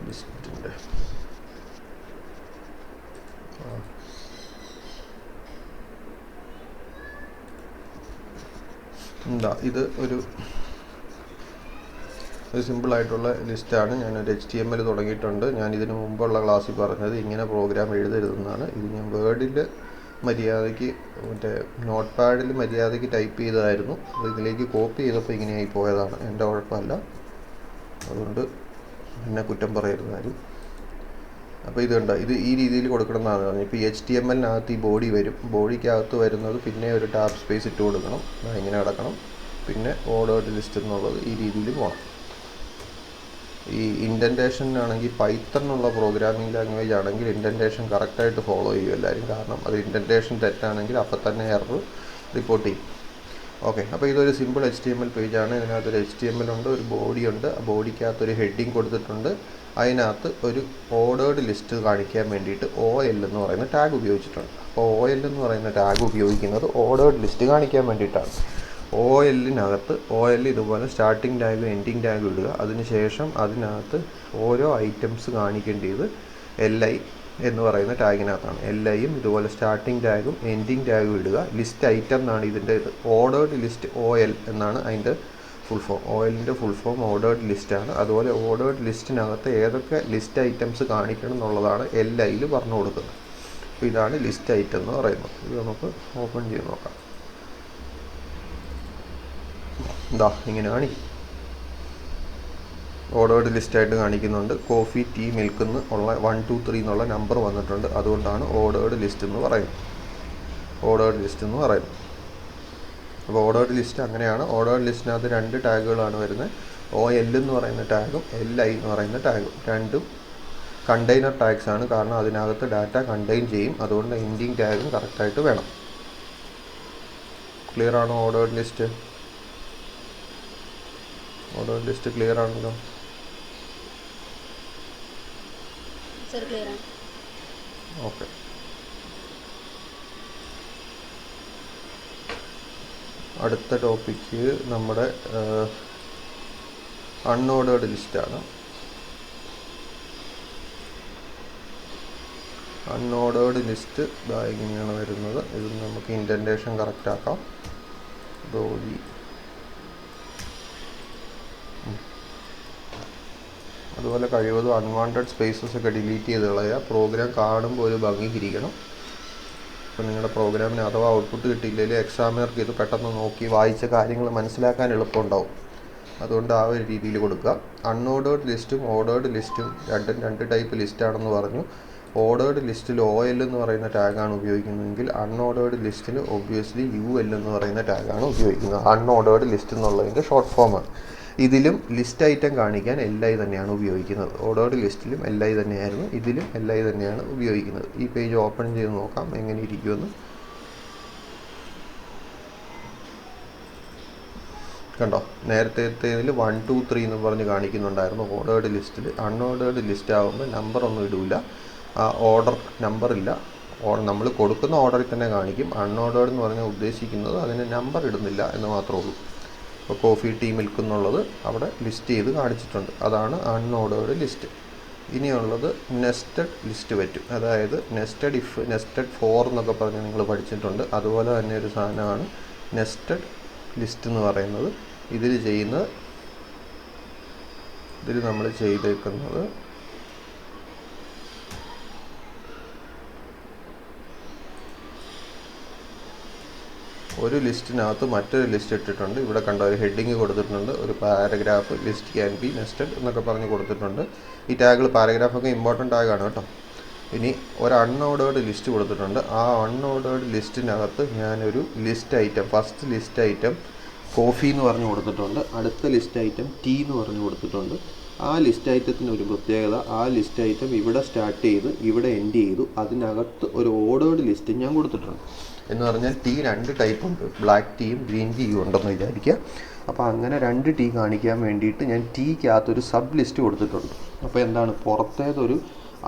ലിസ്റ്റിൻ്റെ ഇത് ഒരു ഒരു സിമ്പിളായിട്ടുള്ള ലിസ്റ്റാണ്. ഞാനൊരു HTML തുടങ്ങിയിട്ടുണ്ട്. ഞാൻ ഇതിന് മുമ്പുള്ള ക്ലാസ്സിൽ പറഞ്ഞത് ഇങ്ങനെ പ്രോഗ്രാം എഴുതരുതെന്നാണ്. ഇത് ഞാൻ വേർഡിൽ മര്യാദയ്ക്ക് നോട്ട് പാഡിൽ മര്യാദയ്ക്ക് ടൈപ്പ് ചെയ്തതായിരുന്നു. അപ്പോൾ ഇതിലേക്ക് കോപ്പി ചെയ്തപ്പോൾ ഇങ്ങനെയായി പോയതാണ്. എൻ്റെ കുഴപ്പമല്ല, അതുകൊണ്ട് എന്നെ കുറ്റം പറയരുതാരും. അപ്പോൾ ഇതുണ്ട്, ഇത് ഈ രീതിയിൽ കൊടുക്കണമെന്നാണ് പറഞ്ഞത്. ഇപ്പോൾ HTML-നകത്ത് ഈ ബോഡി വരും. ബോഡിക്കകത്ത് വരുന്നത് പിന്നെ ഒരു ടാബ് സ്പേസ് ഇട്ട് കൊടുക്കണം. ഇങ്ങനെ കിടക്കണം. പിന്നെ ഓർഡേർഡ് ലിസ്റ്റ് എന്നുള്ളത് ഈ രീതിയിൽ പോകണം. ഈ ഇൻഡൻറ്റേഷനാണെങ്കിൽ പൈത്തണിനുള്ള പ്രോഗ്രാമിംഗ് ലാംഗ്വേജ് ആണെങ്കിൽ ഇൻഡൻറ്റേഷൻ കറക്റ്റായിട്ട് ഫോളോ ചെയ്യും എല്ലാവരും. കാരണം അത് ഇൻഡൻറ്റേഷൻ തെറ്റാണെങ്കിൽ അപ്പം തന്നെ എറർ റിപ്പോർട്ട് ചെയ്യും. ഓക്കെ, അപ്പോൾ ഇതൊരു സിമ്പിൾ HTML പേജാണ്. ഇതിനകത്തൊരു HTML ഉണ്ട്, ഒരു ബോഡി ഉണ്ട്. ആ ബോഡിക്കകത്തൊരു ഹെഡിങ് കൊടുത്തിട്ടുണ്ട്. അതിനകത്ത് ഒരു ഓർഡേർഡ് ലിസ്റ്റ് കാണിക്കാൻ വേണ്ടിയിട്ട് OL എന്ന് പറയുന്ന ടാഗ് ഉപയോഗിച്ചിട്ടുണ്ട്. അപ്പോൾ OL എന്ന് പറയുന്ന ടാഗ് ഉപയോഗിക്കുന്നത് ഓർഡേർഡ് ലിസ്റ്റ് കാണിക്കാൻ വേണ്ടിയിട്ടാണ്. OL-നകത്ത് ഇതുപോലെ സ്റ്റാർട്ടിംഗ് ടാഗും എൻഡിങ് ടാഗും ഇടുക. അതിനുശേഷം അതിനകത്ത് ഓരോ ഐറ്റംസ് കാണിക്കേണ്ടത് LI എന്ന് പറയുന്ന ടാഗിനകത്താണ്. LIയും ഇതുപോലെ സ്റ്റാർട്ടിംഗ് ടാഗും എൻഡിങ് ടാഗും ഇടുക. ലിസ്റ്റ് ഐറ്റം എന്നാണ് ഇതിൻ്റെ ഓർഡേർഡ് ലിസ്റ്റ്. OL എന്നാണ് അതിൻ്റെ ഫുൾ ഫോം. OL-ൻ്റെ ഫുൾ ഫോം ഓർഡേർഡ് ലിസ്റ്റാണ്. അതുപോലെ ഓർഡേർഡ് ലിസ്റ്റിനകത്ത് ഏതൊക്കെ ലിസ്റ്റ് ഐറ്റംസ് കാണിക്കണം എന്നുള്ളതാണ് LIയിൽ പറഞ്ഞു കൊടുക്കുന്നത്. അപ്പോൾ ഇതാണ് ലിസ്റ്റ് ഐറ്റം എന്ന് പറയുന്നത്. ഇത് നമുക്ക് ഓപ്പൺ ചെയ്ത് നോക്കാം. ഇങ്ങനെ കാണിക്കും. ഓർഡേർഡ് ലിസ്റ്റായിട്ട് കാണിക്കുന്നുണ്ട്. കോഫി, ടീ, മിൽക്ക് എന്ന് ഉള്ള 1 2 3 എന്നുള്ള നമ്പർ വന്നിട്ടുണ്ട്. അതുകൊണ്ടാണ് ഓർഡേർഡ് ലിസ്റ്റ് എന്ന് പറയുന്നത്. അപ്പോൾ ഓർഡേർഡ് ലിസ്റ്റ് അങ്ങനെയാണ്. ഓർഡേർഡ് ലിസ്റ്റിനകത്ത് 2 ടാഗുകളാണ് വരുന്നത്. OL എന്ന് പറയുന്ന ടാഗും LI എന്ന് പറയുന്ന ടാഗും. രണ്ടും കണ്ടെയ്നർ ടാഗ്സ് ആണ്. കാരണം അതിനകത്ത് ഡാറ്റ കണ്ടെയ്ൻ ചെയ്യും. അതുകൊണ്ട് എൻഡിങ് ടാഗും കറക്റ്റായിട്ട് വേണം. ക്ലിയർ ആണോ? ഓർഡേർഡ് ലിസ്റ്റ് ക്ലിയർ ആണല്ലോ? ഓക്കെ. അടുത്ത ടോപ്പിക്ക് നമ്മുടെ അൺഓർഡേർഡ് ലിസ്റ്റാണ്. അൺഓർഡേർഡ് ലിസ്റ്റ് ഇങ്ങനെയാണ് വരുന്നത്. ഇത് നമുക്ക് ഇൻഡൻറ്റേഷൻ കറക്റ്റ് ആക്കാം. അതുപോലെ കഴിവതും അൺവാണ്ടഡ് സ്പേസസ് ഒക്കെ ഡിലീറ്റ് ചെയ്ത് കളയുക. പ്രോഗ്രാം കാണുമ്പോൾ ഒരു ഭംഗിക്കിരിക്കണം. അപ്പോൾ നിങ്ങളുടെ പ്രോഗ്രാമിന് അഥവാ ഔട്ട്പുട്ട് കിട്ടിയില്ലെങ്കിൽ എക്സാമിനർക്ക് ഇത് പെട്ടെന്ന് നോക്കി വായിച്ച കാര്യങ്ങൾ മനസ്സിലാക്കാൻ എളുപ്പമുണ്ടാവും. അതുകൊണ്ട് ആ ഒരു രീതിയിൽ കൊടുക്കുക. അൺഓർഡേർഡ് ലിസ്റ്റും ഓർഡേർഡ് ലിസ്റ്റും രണ്ടും 2 ടൈപ്പ് ലിസ്റ്റാണെന്ന് പറഞ്ഞു. ഓർഡേർഡ് ലിസ്റ്റിൽ OL എന്ന് പറയുന്ന ടാഗാണ് ഉപയോഗിക്കുന്നതെങ്കിൽ അൺഓർഡേർഡ് ലിസ്റ്റിൽ ഒബ്വിയസ്ലി UL എന്ന് പറയുന്ന ടാഗാണ് ഉപയോഗിക്കുന്നത്. അൺഓർഡേർഡ് ലിസ്റ്റ് എന്നുള്ളതിൻ്റെ ഷോർട്ട് ഫോമാണ്. ഇതിലും ലിസ്റ്റ് ഐറ്റം കാണിക്കാൻ LI തന്നെയാണ് ഉപയോഗിക്കുന്നത്. ഓർഡേർഡ് ലിസ്റ്റിലും LI തന്നെയായിരുന്നു, ഇതിലും LI തന്നെയാണ് ഉപയോഗിക്കുന്നത്. ഈ പേജ് ഓപ്പൺ ചെയ്ത് നോക്കാം എങ്ങനെ ഇരിക്കുമെന്ന്. കണ്ടോ, നേരത്തേതിൽ 1 2 3 എന്ന് പറഞ്ഞ് കാണിക്കുന്നുണ്ടായിരുന്നു ഓർഡേർഡ് ലിസ്റ്റിൽ. അൺഓർഡേർഡ് ലിസ്റ്റ് ആകുമ്പോൾ നമ്പർ ഒന്നും ഇടില്ല, ഓർഡർ നമ്പർ ഇല്ല. നമ്മൾ കൊടുക്കുന്ന ഓർഡറിൽ തന്നെ കാണിക്കും. അൺഓർഡേർഡ് എന്ന് പറഞ്ഞാൽ ഉദ്ദേശിക്കുന്നത് അതിന് നമ്പർ ഇടുന്നില്ല എന്ന് മാത്രമേ ഉള്ളൂ. ഇപ്പോൾ കോഫി, ടീ, മിൽക്ക് എന്നുള്ളത് അവിടെ ലിസ്റ്റ് ചെയ്ത് കാണിച്ചിട്ടുണ്ട്. അതാണ് അൺഓർഡേർഡ് ലിസ്റ്റ്. ഇനിയുള്ളത് നെസ്റ്റഡ് ലിസ്റ്റ് പറ്റും. അതായത് നെസ്റ്റഡ് ഇഫ്, നെസ്റ്റഡ് ഫോർ എന്നൊക്കെ പറഞ്ഞ് നിങ്ങൾ പഠിച്ചിട്ടുണ്ട്. അതുപോലെ തന്നെ ഒരു സാധനമാണ് നെസ്റ്റഡ് ലിസ്റ്റ് എന്ന് പറയുന്നത്. ഇതിൽ നമ്മൾ ചെയ്തേക്കുന്നത് ഒരു ലിസ്റ്റിനകത്ത് മറ്റൊരു ലിസ്റ്റ് ഇട്ടിട്ടുണ്ട്. ഇവിടെ കണ്ട ഒരു ഹെഡിങ് കൊടുത്തിട്ടുണ്ട്, ഒരു paragraph, list can be nested എന്നൊക്കെ പറഞ്ഞ് കൊടുത്തിട്ടുണ്ട്. ഈ ടാഗുകൾ പാരഗ്രാഫൊക്കെ ഇമ്പോർട്ടൻ്റ് ടാഗാണ് കേട്ടോ. ഇനി ഒരു അൺഓർഡേർഡ് ലിസ്റ്റ് കൊടുത്തിട്ടുണ്ട്. ആ അൺഓർഡേർഡ് ലിസ്റ്റിനകത്ത് ഞാനൊരു list item, first list item coffee എന്ന് പറഞ്ഞ് കൊടുത്തിട്ടുണ്ട്. അടുത്ത ലിസ്റ്റ് ഐറ്റം ടീ എന്ന് പറഞ്ഞ് കൊടുത്തിട്ടുണ്ട്. ആ ലിസ്റ്റ് ഐറ്റത്തിന് ഒരു പ്രത്യേകത, ആ ലിസ്റ്റ് ഐറ്റം ഇവിടെ സ്റ്റാർട്ട് ചെയ്ത് ഇവിടെ എൻഡ് ചെയ്തു. അതിനകത്ത് ഒരു ഓർഡേർഡ് ലിസ്റ്റ് ഞാൻ കൊടുത്തിട്ടുണ്ട്. എന്ന് പറഞ്ഞാൽ ടീ 2 ടൈപ്പ് ഉണ്ട്, ബ്ലാക്ക് ടീയും ഗ്രീൻ ടീയും ഉണ്ടെന്ന് വിചാരിക്കുക. അപ്പോൾ അങ്ങനെ 2 ടീ കാണിക്കാൻ വേണ്ടിയിട്ട് ഞാൻ ടീക്കകത്തൊരു സബ് ലിസ്റ്റ് കൊടുത്തിട്ടുണ്ട്. അപ്പോൾ എന്താണ്, പുറത്തേതൊരു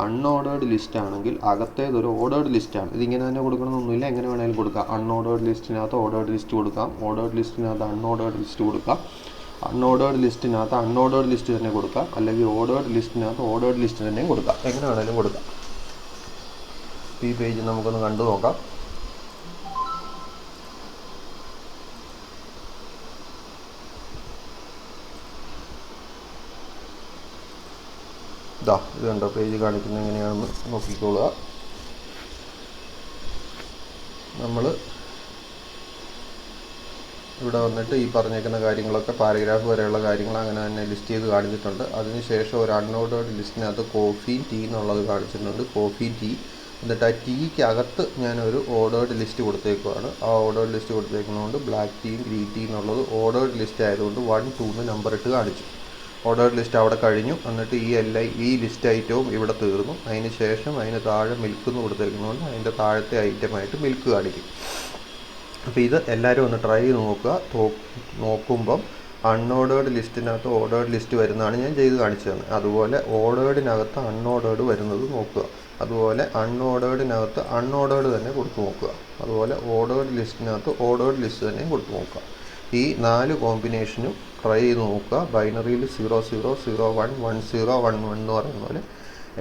അൺഓർഡേർഡ് ലിസ്റ്റ് ആണെങ്കിൽ അകത്തേതൊരു ഓർഡേർഡ് ലിസ്റ്റാണ്. ഇതിങ്ങനെ തന്നെ കൊടുക്കണമെന്നൊന്നുമില്ല, എങ്ങനെ വേണമെങ്കിലും കൊടുക്കാം. അൺഓർഡേർഡ് ലിസ്റ്റിനകത്ത് ഓർഡേർഡ് ലിസ്റ്റ് കൊടുക്കാം, ഓർഡേർഡ് ലിസ്റ്റിനകത്ത് അൺഓർഡേർഡ് ലിസ്റ്റ് കൊടുക്കാം, അൺഓർഡേർഡ് ലിസ്റ്റിനകത്ത് അൺഓർഡേർഡ് ലിസ്റ്റ് തന്നെ കൊടുക്കാം, അല്ലെങ്കിൽ ഓർഡേർഡ് ലിസ്റ്റിനകത്ത് ഓർഡേർഡ് ലിസ്റ്റ് തന്നെയും കൊടുക്കാം. എങ്ങനെ വേണമെങ്കിലും കൊടുക്കാം. ഈ പേജ് നമുക്കൊന്ന് കണ്ടു നോക്കാം. ഇത് കണ്ടോ, പേജ് കാണിക്കുന്നത് എങ്ങനെയാണെന്ന് നോക്കിക്കോളുക. നമ്മൾ ഇവിടെ വന്നിട്ട് ഈ പറഞ്ഞേക്കുന്ന കാര്യങ്ങളൊക്കെ പാരഗ്രാഫ് വരെയുള്ള കാര്യങ്ങൾ അങ്ങനെ തന്നെ ലിസ്റ്റ് ചെയ്ത് കാണിച്ചിട്ടുണ്ട്. അതിനുശേഷം ഒരു അൺഓർഡേർഡ് ലിസ്റ്റിനകത്ത് കോഫി ടീ എന്നുള്ളത് കാണിച്ചിട്ടുണ്ട്. കോഫി ടീ, എന്നിട്ട് ആ ടീക്ക് അകത്ത് ഞാനൊരു ഓർഡേർഡ് ലിസ്റ്റ് കൊടുത്തേക്കുവാണ്. ആ ഓർഡേർഡ് ലിസ്റ്റ് കൊടുത്തേക്കുന്നതുകൊണ്ട് ബ്ലാക്ക് ടീയും ഗ്രീൻ ടീ എന്നുള്ളത് ഓർഡേർഡ് ലിസ്റ്റ് ആയതുകൊണ്ട് 1, 2 നമ്പർ ഇട്ട് കാണിച്ചു. ഓർഡേർഡ് ലിസ്റ്റ് അവിടെ കഴിഞ്ഞു. എന്നിട്ട് ഈ ലിസ്റ്റ് ഐറ്റവും ഇവിടെ തീർന്നു. അതിന് ശേഷം അതിന് താഴെ മിൽക്ക് എന്ന് കൊടുത്തേക്കുന്നതുകൊണ്ട് അതിൻ്റെ താഴത്തെ ഐറ്റമായിട്ട് മിൽക്ക് കാണിക്കും. അപ്പോൾ ഇത് എല്ലാവരും ഒന്ന് ട്രൈ ചെയ്ത് നോക്കുക. നോക്കുമ്പം അൺഓർഡേർഡ് ലിസ്റ്റിനകത്ത് ഓർഡേർഡ് ലിസ്റ്റ് വരുന്നതാണ് ഞാൻ ചെയ്ത് കാണിച്ചു തന്നെ. അതുപോലെ ഓർഡേർഡിനകത്ത് അൺഓർഡേർഡ് വരുന്നത് നോക്കുക. അതുപോലെ അൺഓർഡേർഡിനകത്ത് അൺഓർഡേർഡ് തന്നെ കൊടുത്തു നോക്കുക. അതുപോലെ ഓർഡേർഡ് ലിസ്റ്റിനകത്ത് ഓർഡേർഡ് ലിസ്റ്റ് തന്നെ കൊടുത്തു നോക്കുക. ഈ 4 കോമ്പിനേഷനും ട്രൈ ചെയ്ത് നോക്കുക. ബൈനറിയിൽ 0, 0, 0, 1, 1, 0, 1, 1 എന്ന് പറയുന്ന പോലെ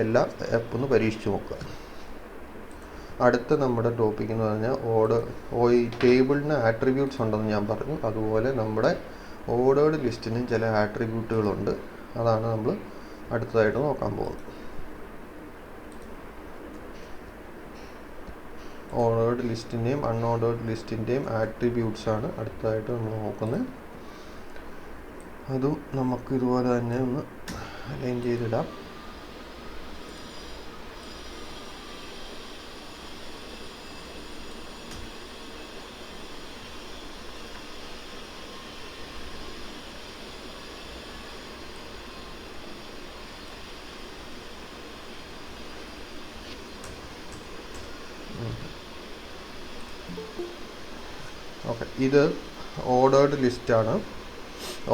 എല്ലാം ഒന്ന് പരീക്ഷിച്ച് നോക്കുക. അടുത്ത നമ്മുടെ ടോപ്പിക് എന്ന് പറഞ്ഞാൽ ഈ ടേബിളിന് ആട്രിബ്യൂട്ട്സ് ഉണ്ടെന്ന് ഞാൻ പറഞ്ഞു. അതുപോലെ നമ്മുടെ ഓർഡേർഡ് ലിസ്റ്റിനും ചില ആട്രിബ്യൂട്ടുകളുണ്ട്. അതാണ് നമ്മൾ അടുത്തതായിട്ട് നോക്കാൻ പോകുന്നത്. ഓർഡേർഡ് ലിസ്റ്റിൻ്റെയും അൺഓർഡേർഡ് ലിസ്റ്റിൻ്റെയും ആട്രിബ്യൂട്ട്സ് ആണ് അടുത്തതായിട്ട് നമ്മൾ നോക്കുന്നത്. അതും നമുക്ക് ഇതുപോലെ തന്നെ ഒന്ന് അലൈൻ ചെയ്തിടാം. ഓക്കെ, ഇത് ഓർഡേർഡ് ലിസ്റ്റാണ്.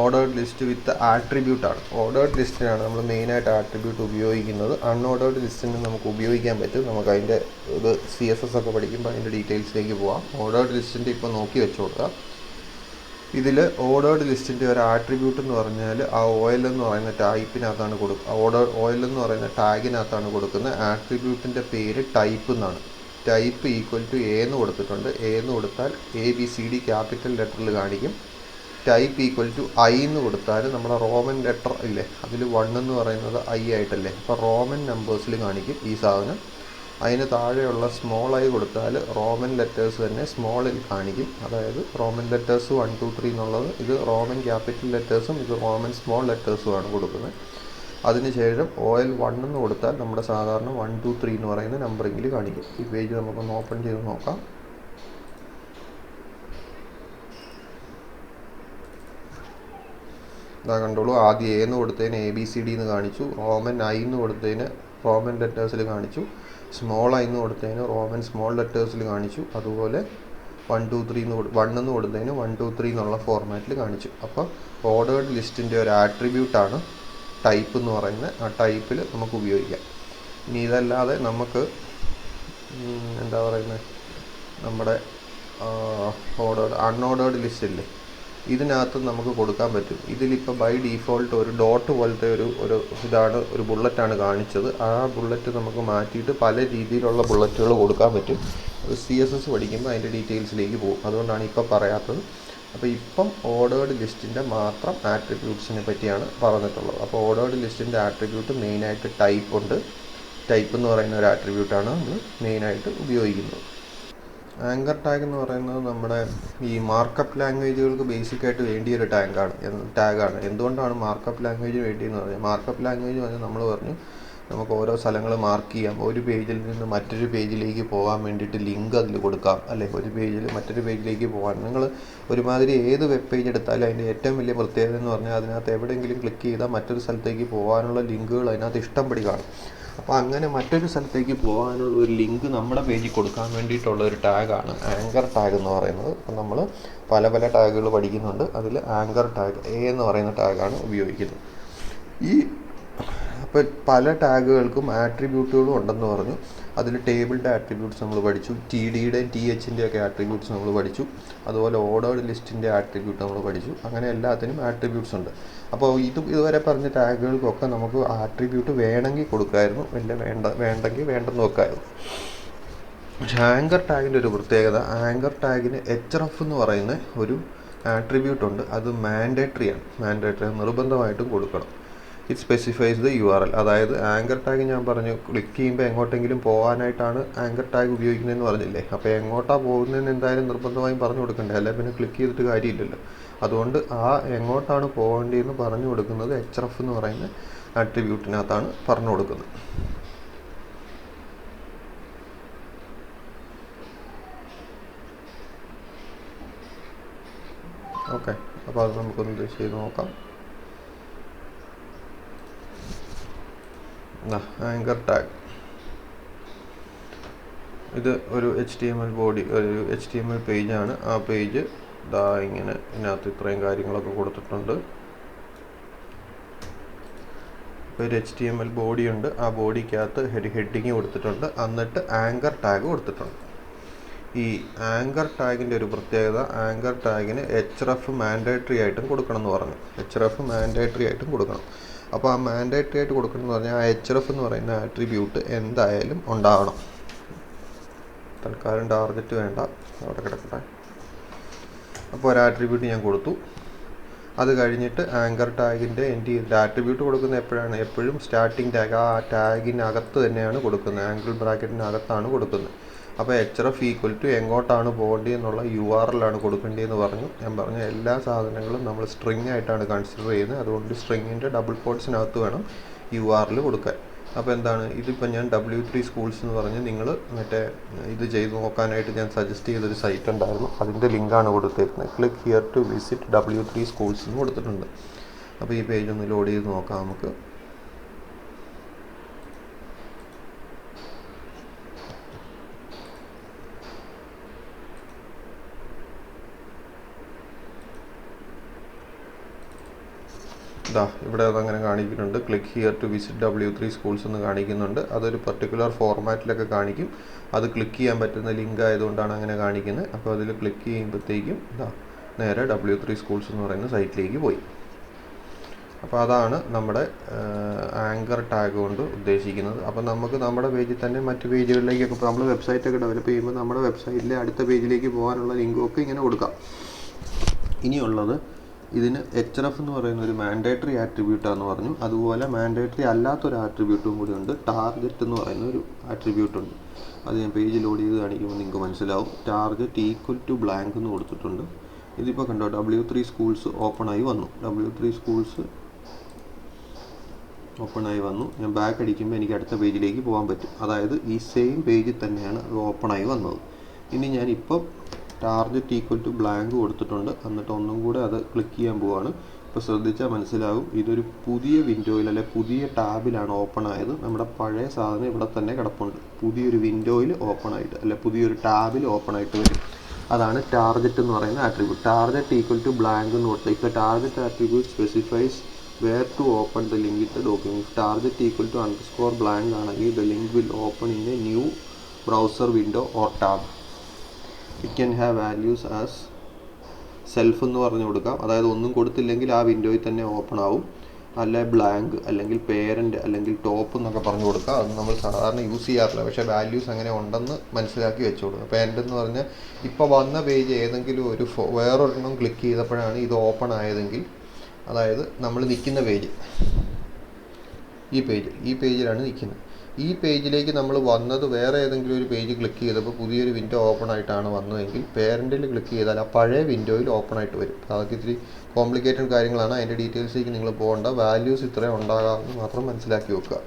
ഓർഡേർഡ് ലിസ്റ്റ് വിത്ത് ആട്രിബ്യൂട്ടാണ്. ഓർഡേർഡ് ലിസ്റ്റിനാണ് നമ്മൾ മെയിനായിട്ട് ആട്രിബ്യൂട്ട് ഉപയോഗിക്കുന്നത്. അൺഓർഡേർഡ് ലിസ്റ്റിന് നമുക്ക് ഉപയോഗിക്കാൻ പറ്റും. നമുക്ക് അതിൻ്റെ ഇത് CSS ഒക്കെ പഠിക്കുമ്പോൾ അതിൻ്റെ ഡീറ്റെയിൽസിലേക്ക് പോകാം. ഓർഡേർഡ് ലിസ്റ്റിൻ്റെ ഇപ്പോൾ നോക്കി വെച്ച് കൊടുക്കുക. ഇതിൽ ഓർഡേർഡ് ലിസ്റ്റിൻ്റെ ഒരു ആട്രിബ്യൂട്ട് എന്ന് പറഞ്ഞാൽ ആ OL എന്ന് പറയുന്ന ടൈപ്പിനകത്താണ് OL എന്ന് പറയുന്ന ടാഗിനകത്താണ് കൊടുക്കുന്നത്. ആട്രിബ്യൂട്ടിൻ്റെ പേര് ടൈപ്പ് എന്നാണ്. ടൈപ്പ് ഈക്വൽ ടു A എന്ന് കൊടുത്തിട്ടുണ്ട്. A എന്ന് കൊടുത്താൽ ABCD ക്യാപിറ്റൽ ലെറ്ററിൽ കാണിക്കും. ടൈപ്പ് ഈക്വൽ ടു I എന്ന് കൊടുത്താൽ നമ്മുടെ റോമൻ ലെറ്റർ ഇല്ലേ, അതിൽ 1 എന്ന് പറയുന്നത് I ആയിട്ടല്ലേ, അപ്പോൾ റോമൻ നമ്പേഴ്സിൽ കാണിക്കും ഈ സാധനം. അതിന് താഴെയുള്ള സ്മോൾ I കൊടുത്താൽ റോമൻ ലെറ്റേഴ്സ് തന്നെ സ്മോളിൽ കാണിക്കും. അതായത് റോമൻ ലെറ്റേഴ്സ് 1, 2, 3 എന്നുള്ളത് ഇത് റോമൻ ക്യാപിറ്റൽ ലെറ്റേഴ്സും ഇത് റോമൻ സ്മോൾ ലെറ്റേഴ്സുമാണ് കൊടുക്കുന്നത്. അതിനുശേഷം OL1 എന്ന് കൊടുത്താൽ നമ്മുടെ സാധാരണ 1, 2, 3 എന്ന് പറയുന്ന നമ്പറിങ്ങിൽ കാണിക്കും. ഈ പേജ് നമുക്കൊന്ന് ഓപ്പൺ ചെയ്ത് നോക്കാം. ഇതാ കണ്ടോളൂ, ആദ്യം A എന്ന് കൊടുത്തതിന് ABCD എന്ന് കാണിച്ചു. റോമൻ I എന്ന് കൊടുത്തതിന് റോമൻ ലെറ്റേഴ്സിൽ കാണിച്ചു. സ്മോൾ I എന്ന് കൊടുത്തതിന് റോമൻ സ്മോൾ ലെറ്റേഴ്സിൽ കാണിച്ചു. അതുപോലെ 1, 2, 3 എന്ന് കൊടുത്തതിന് 1, 2, 3 എന്നുള്ള ഫോർമാറ്റിൽ കാണിച്ചു. അപ്പോൾ ഓർഡേർഡ് ലിസ്റ്റിൻ്റെ ഒരു ആട്രിബ്യൂട്ടാണ് ടൈപ്പ് എന്ന് പറയുന്നത്. ആ ടൈപ്പിൽ നമുക്ക് ഉപയോഗിക്കാം. ഇനി ഇതല്ലാതെ നമുക്ക് എന്താ പറയുന്നത്, നമ്മുടെ അൺഓർഡേർഡ് ലിസ്റ്റ് ഇല്ലേ, ഇതിനകത്ത് നമുക്ക് കൊടുക്കാൻ പറ്റും. ഇതിലിപ്പോൾ ബൈ ഡീഫോൾട്ട് ഒരു ഡോട്ട് പോലത്തെ ഒരു ഇതാണ്, ഒരു ബുള്ളറ്റാണ് കാണിച്ചത്. ആ ബുള്ളറ്റ് നമുക്ക് മാറ്റിയിട്ട് പല രീതിയിലുള്ള ബുള്ളറ്റുകൾ കൊടുക്കാൻ പറ്റും. CSS പഠിക്കുമ്പോൾ അതിൻ്റെ ഡീറ്റെയിൽസിലേക്ക് പോകും. അതുകൊണ്ടാണ് ഇപ്പോൾ പറയാത്തത്. അപ്പോൾ ഇപ്പം ഓർഡേർഡ് ലിസ്റ്റിൻ്റെ മാത്രം ആട്രിബ്യൂട്ട്സിനെ പറ്റിയാണ് പറഞ്ഞിട്ടുള്ളത്. അപ്പോൾ ഓർഡേർഡ് ലിസ്റ്റിൻ്റെ ആട്രിബ്യൂട്ട് മെയിനായിട്ട് ടൈപ്പ് ഉണ്ട്. ടൈപ്പ് എന്ന് പറയുന്ന ഒരു ആട്രിബ്യൂട്ടാണ് നമ്മൾ മെയിനായിട്ട് ഉപയോഗിക്കുന്നത്. ആങ്കർ ടാഗ് എന്ന് പറയുന്നത് നമ്മുടെ ഈ മാർക്കപ്പ് ലാംഗ്വേജുകൾക്ക് ബേസിക്കായിട്ട് വേണ്ടിയ ഒരു ടാഗാണ്. എന്തുകൊണ്ടാണ് മാർക്കപ്പ് ലാംഗ്വേജ് വേണ്ടിയെന്ന് പറഞ്ഞാൽ, മാർക്കപ്പ് ലാംഗ്വേജ് പറഞ്ഞാൽ നമ്മൾ പറഞ്ഞു നമുക്ക് ഓരോ സ്ഥലങ്ങൾ മാർക്ക് ചെയ്യാം. ഒരു പേജിൽ നിന്ന് മറ്റൊരു പേജിലേക്ക് പോകാൻ വേണ്ടിയിട്ട് ലിങ്ക് അതിൽ കൊടുക്കാം, അല്ലേ? ഒരു പേജിൽ മറ്റൊരു പേജിലേക്ക് പോകാൻ നിങ്ങൾ ഒരുമാതിരി ഏത് വെബ് പേജ് എടുത്താലും അതിൻ്റെ ഏറ്റവും വലിയ പ്രത്യേകത എന്ന് പറഞ്ഞാൽ അതിനകത്ത് എവിടെയെങ്കിലും ക്ലിക്ക് ചെയ്താൽ മറ്റൊരു സ്ഥലത്തേക്ക് പോകാനുള്ള ലിങ്കുകൾ അതിനകത്ത് ഇഷ്ടംപടി കാണും. അപ്പോൾ അങ്ങനെ മറ്റൊരു സ്ഥലത്തേക്ക് പോകാനുള്ള ഒരു ലിങ്ക് നമ്മുടെ പേജിൽ കൊടുക്കാൻ വേണ്ടിയിട്ടുള്ള ഒരു ടാഗാണ് ആങ്കർ ടാഗ് എന്ന് പറയുന്നത്. അപ്പോൾ നമ്മൾ പല ടാഗുകൾ പഠിക്കുന്നുണ്ട്. അതിൽ ആങ്കർ ടാഗ് A എന്ന് പറയുന്ന ടാഗാണ് ഉപയോഗിക്കുന്നത്. അപ്പോൾ പല ടാഗുകൾക്കും ആട്രിബ്യൂട്ടുകളും ഉണ്ടെന്ന് പറഞ്ഞു. അതിൽ ടേബിളിൻ്റെ ആട്രിബ്യൂട്ട്സ് നമ്മൾ പഠിച്ചു, TDയുടെയും THൻ്റെയും ഒക്കെ ആട്രിബ്യൂട്ട്സ് നമ്മൾ പഠിച്ചു. അതുപോലെ ഓർഡേർഡ് ലിസ്റ്റിൻ്റെ ആട്രിബ്യൂട്ട് നമ്മൾ പഠിച്ചു. അങ്ങനെ എല്ലാത്തിനും ആട്രിബ്യൂട്ട്സ് ഉണ്ട്. അപ്പോൾ ഇതുവരെ പറഞ്ഞ ടാഗുകൾക്കൊക്കെ നമുക്ക് ആട്രിബ്യൂട്ട് വേണമെങ്കിൽ കൊടുക്കാമായിരുന്നു, വേണ്ടെങ്കിൽ വേണ്ടെന്ന് വെക്കാമായിരുന്നു. പക്ഷേ ആങ്കർ ടാഗിൻ്റെ ഒരു പ്രത്യേകത, ആങ്കർ ടാഗിന് href എന്ന് പറയുന്ന ഒരു ആട്രിബ്യൂട്ട് ഉണ്ട്. അത് മാൻഡേറ്ററി നിർബന്ധമായിട്ടും കൊടുക്കണം. It specifies the URL. അതായത് ആങ്കർ ടാഗ് ഞാൻ പറഞ്ഞു ക്ലിക്ക് ചെയ്യുമ്പോൾ എങ്ങോട്ടെങ്കിലും പോകാനായിട്ടാണ് ആങ്കർ ടാഗ് ഉപയോഗിക്കുന്നതെന്ന് പറഞ്ഞില്ലേ. അപ്പോൾ എങ്ങോട്ടാണ് പോകുന്നതെന്ന് എന്തായാലും നിർബന്ധമായും പറഞ്ഞു കൊടുക്കണ്ടേ, അല്ലെ പിന്നെ ക്ലിക്ക് ചെയ്തിട്ട് കാര്യമില്ലല്ലോ. അതുകൊണ്ട് ആ എങ്ങോട്ടാണ് പോകേണ്ടതെന്ന് പറഞ്ഞു കൊടുക്കുന്നത് href എന്ന് പറയുന്ന ആട്രിബ്യൂട്ടിനകത്താണ് പറഞ്ഞു കൊടുക്കുന്നത്. ഓക്കെ, അപ്പോൾ അത് നമുക്കൊന്ന് ചെയ്ത് നോക്കാം. ആങ്കർ ടാഗ് ഇത് ഒരു HTML ബോഡി, ഒരു HTML പേജാണ്. ആ പേജ് ഇതാ ഇങ്ങനെ ഇതിനകത്ത് ഇത്രയും കാര്യങ്ങളൊക്കെ കൊടുത്തിട്ടുണ്ട്. ഒരു HTML ബോഡി ഉണ്ട്, ആ ബോഡിക്കകത്ത് ഹെഡിങ് കൊടുത്തിട്ടുണ്ട്, എന്നിട്ട് ആങ്കർ ടാഗ് കൊടുത്തിട്ടുണ്ട്. ഈ ആങ്കർ ടാഗിൻ്റെ ഒരു പ്രത്യേകത, ആങ്കർ ടാഗിന് href മാൻഡേറ്ററി ആയിട്ടും കൊടുക്കണം എന്ന് പറഞ്ഞു. href മാൻഡേറ്ററി ആയിട്ടും കൊടുക്കണം. അപ്പോൾ ആ മാൻഡേറ്ററി ആയിട്ട് കൊടുക്കണം എന്ന് പറഞ്ഞാൽ ആ href എന്ന് പറയുന്ന ആട്രിബ്യൂട്ട് എന്തായാലും ഉണ്ടാവണം. തൽക്കാലം ടാർഗറ്റ് വേണ്ട, അവിടെ കിടക്കട്ടെ. അപ്പോൾ ഒരു ആട്രിബ്യൂട്ട് ഞാൻ കൊടുത്തു. അത് കഴിഞ്ഞിട്ട് ആങ്കർ ടാഗിൻ്റെ ആട്രിബ്യൂട്ട് കൊടുക്കുന്നത് എപ്പോഴാണ്? എപ്പോഴും സ്റ്റാർട്ടിങ് ടാഗ് ആ ടാഗിനകത്ത് തന്നെയാണ് കൊടുക്കുന്നത്, ആംഗിൾ ബ്രാക്കറ്റിനകത്താണ് കൊടുക്കുന്നത്. അപ്പോൾ href ഈക്വൽ ടു എങ്ങോട്ടാണ് പോകേണ്ടത് എന്നുള്ള URL ആണ് കൊടുക്കേണ്ടതെന്ന് പറഞ്ഞു. ഞാൻ പറഞ്ഞ എല്ലാ സാധനങ്ങളും നമ്മൾ സ്ട്രിങ് ആയിട്ടാണ് കൺസിഡർ ചെയ്യുന്നത്. അതുകൊണ്ട് സ്ട്രിങ്ങിൻ്റെ ഡബിൾ കോട്ട്സിനകത്ത് വേണം URL കൊടുക്കാൻ. അപ്പോൾ എന്താണ് ഇതിപ്പോൾ ഞാൻ W3 സ്കൂൾസ് എന്ന് പറഞ്ഞ് നിങ്ങൾ മറ്റേ ഇത് ചെയ്ത് നോക്കാനായിട്ട് ഞാൻ സജസ്റ്റ് ചെയ്തൊരു സൈറ്റ് ഉണ്ടായിരുന്നു, അതിൻ്റെ ലിങ്കാണ് കൊടുത്തേക്കുന്നത്. Click here to visit W3 schools എന്ന് കൊടുത്തിട്ടുണ്ട്. അപ്പോൾ ഈ പേജ് ഒന്ന് ലോഡ് ചെയ്ത് നോക്കാം നമുക്ക്. ഇവിടെ അതങ്ങനെ കാണിക്കുന്നുണ്ട്. Click here to visit W3 schools എന്ന് കാണിക്കുന്നുണ്ട്. അതൊരു പർട്ടിക്കുലർ ഫോർമാറ്റിലൊക്കെ കാണിക്കും. അത് ക്ലിക്ക് ചെയ്യാൻ പറ്റുന്ന ലിങ്ക് ആയതുകൊണ്ടാണ് അങ്ങനെ കാണിക്കുന്നത്. അപ്പോൾ അതിൽ ക്ലിക്ക് ചെയ്യുമ്പോഴത്തേക്കും നേരെ W3 സ്കൂൾസ് എന്ന് പറയുന്ന സൈറ്റിലേക്ക് പോയി. അപ്പോൾ അതാണ് നമ്മുടെ ആങ്കർ ടാഗ് കൊണ്ട് ഉദ്ദേശിക്കുന്നത്. അപ്പോൾ നമുക്ക് നമ്മുടെ പേജിൽ തന്നെ മറ്റ് പേജുകളിലേക്കൊക്കെ ഇപ്പോൾ നമ്മൾ വെബ്സൈറ്റൊക്കെ ഡെവലപ്പ് ചെയ്യുമ്പോൾ നമ്മുടെ വെബ്സൈറ്റിലെ അടുത്ത പേജിലേക്ക് പോകാനുള്ള ലിങ്കൊക്കെ ഇങ്ങനെ കൊടുക്കാം. ഇനിയുള്ളത് ഇതിന് href എന്ന് പറയുന്ന ഒരു മാൻഡേറ്ററി ആട്രിബ്യൂട്ടാണെന്ന് പറഞ്ഞു. അതുപോലെ മാൻഡേറ്ററി അല്ലാത്തൊരു ആട്രിബ്യൂട്ടും കൂടി ഉണ്ട്, ടാർഗറ്റ് എന്ന് പറയുന്ന ഒരു ആട്രിബ്യൂട്ട് ഉണ്ട്. അത് ഞാൻ പേജ് ലോഡ് ചെയ്ത് കാണിക്കുമ്പോൾ നിങ്ങൾക്ക് മനസ്സിലാവും. ടാർഗറ്റ് ഈക്വൽ ടു ബ്ലാങ്ക് എന്ന് കൊടുത്തിട്ടുണ്ട്. ഇതിപ്പോൾ കണ്ടോ W3 സ്കൂൾസ് ഓപ്പണായി വന്നു. W3 സ്കൂൾസ് ഓപ്പണായി വന്നു. ഞാൻ ബാക്ക് അടിക്കുമ്പോൾ എനിക്ക് അടുത്ത പേജിലേക്ക് പോകാൻ പറ്റും. അതായത് ഈ സെയിം പേജിൽ തന്നെയാണ് അത് ഓപ്പണായി വന്നത്. ഇനി ഞാനിപ്പം ടാർഗറ്റ് ഈക്വൽ ടു ബ്ലാങ്ക് കൊടുത്തിട്ടുണ്ട്. എന്നിട്ട് ഒന്നും കൂടെ അത് ക്ലിക്ക് ചെയ്യാൻ പോവാണ്. ഇപ്പോൾ ശ്രദ്ധിച്ചാൽ മനസ്സിലാവും, ഇതൊരു പുതിയ വിൻഡോയിൽ അല്ലെ പുതിയ ടാബിലാണ് ഓപ്പൺ ആയത്. നമ്മുടെ പഴയ സാധനം ഇവിടെ തന്നെ കിടപ്പുണ്ട്. പുതിയൊരു വിൻഡോയിൽ ഓപ്പൺ ആയിട്ട് അല്ലെ പുതിയൊരു ടാബിൽ ഓപ്പൺ ആയിട്ട് വരും. അതാണ് ടാർഗറ്റ് എന്ന് പറയുന്ന attribute. Target equal to blank എന്ന് കൊടുത്താൽ ഇപ്പോൾ target attribute specifies where to open the link in the document. If target equal to underscore blank ആണെങ്കിൽ the link will open in a new browser window or tab. It can have values as self എന്ന് പറഞ്ഞു കൊടുക്കാം. അതായത് ഒന്നും കൊടുത്തില്ലെങ്കിൽ ആ വിൻഡോയിൽ തന്നെ ഓപ്പൺ ആവും. അല്ലെ ബ്ലാങ്ക് അല്ലെങ്കിൽ പേരൻ്റ് അല്ലെങ്കിൽ ടോപ്പ് എന്നൊക്കെ പറഞ്ഞു കൊടുക്കുക. അത് നമ്മൾ സാധാരണ യൂസ് ചെയ്യാറില്ല, പക്ഷേ വാല്യൂസ് അങ്ങനെ ഉണ്ടെന്ന് മനസ്സിലാക്കി വെച്ചോളൂ. പേരൻ്റ് എന്ന് പറഞ്ഞാൽ ഇപ്പോൾ വന്ന പേജ് ഏതെങ്കിലും ഒരു വേറൊരെണ്ണം ക്ലിക്ക് ചെയ്തപ്പോഴാണ് ഇത് ഓപ്പൺ ആയതെങ്കിൽ, അതായത് നമ്മൾ നിൽക്കുന്ന പേജ് ഈ പേജിലാണ് നിൽക്കുന്നത്. ഈ പേജിലേക്ക് നമ്മൾ വന്നത് വേറെ ഏതെങ്കിലും ഒരു പേജ് ക്ലിക്ക് ചെയ്തപ്പോൾ പുതിയൊരു വിൻഡോ ഓപ്പൺ ആയിട്ടാണ് വന്നതെങ്കിൽ പേരൻറ്റിൽ ക്ലിക്ക് ചെയ്താൽ ആ പഴയ വിൻഡോയിൽ ഓപ്പൺ ആയിട്ട് വരും. അതൊക്കെ ഇത്തിരി കോംപ്ലിക്കേറ്റഡ് കാര്യങ്ങളാണ്, അതിൻ്റെ ഡീറ്റെയിൽസിലേക്ക് നിങ്ങൾ പോകേണ്ട. വാല്യൂസ് ഇത്രയും ഉണ്ടാകാമെന്ന് മാത്രം മനസ്സിലാക്കി വെക്കുക.